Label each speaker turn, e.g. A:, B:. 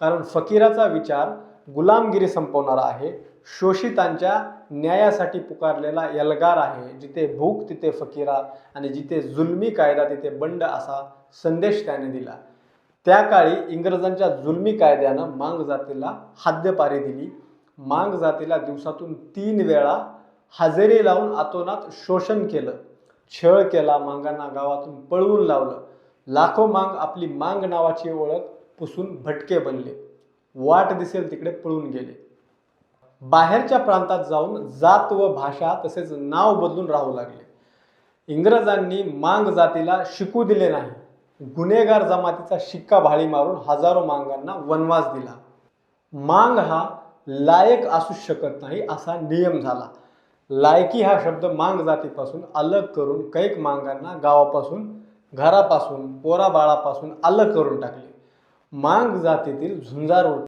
A: कारण फकीराचा विचार गुलामगिरी संपवणारा आहे, शोषितांच्या न्यायासाठी पुकारलेला एल्गार आहे। जिथे भूक तिथे फकीरा आणि जिथे जुलमी कायदा तिथे बंड असा संदेश त्याने दिला। त्या काळी इंग्रजांच्या जुलमी कायद्यानं मांग जातीला हद्दपारी दिली। मांग जातीला दिवसातून 3 वेळा हजेरी लावून अतोनात शोषण केलं, छळ केला, मांगांना गावातून पळवून लावलं। लाखो मांग आपली मांग नावाची ओळख पुसून भटके बनले, वाट दिसेल तिकडे पळून गेले। बाहेरच्या प्रांतात जाऊन जात व भाषा तसेच नाव बदलून राहू लागले। इंग्रजांनी मांग जातीला शिकू दिले नाही। गुन्हेगार जमातीचा शिक्का भाळी मारून हजारो मांगांना वनवास दिला। मांग हा लायक असू शकत नाही असा नियम झाला। लायकी हा शब्द मांग जातीपासून अलग करून कैक मांगांना गावापासून, घरापासून, पोराबाळापासून अलग करून टाकले। मांग जातीतील झुंजार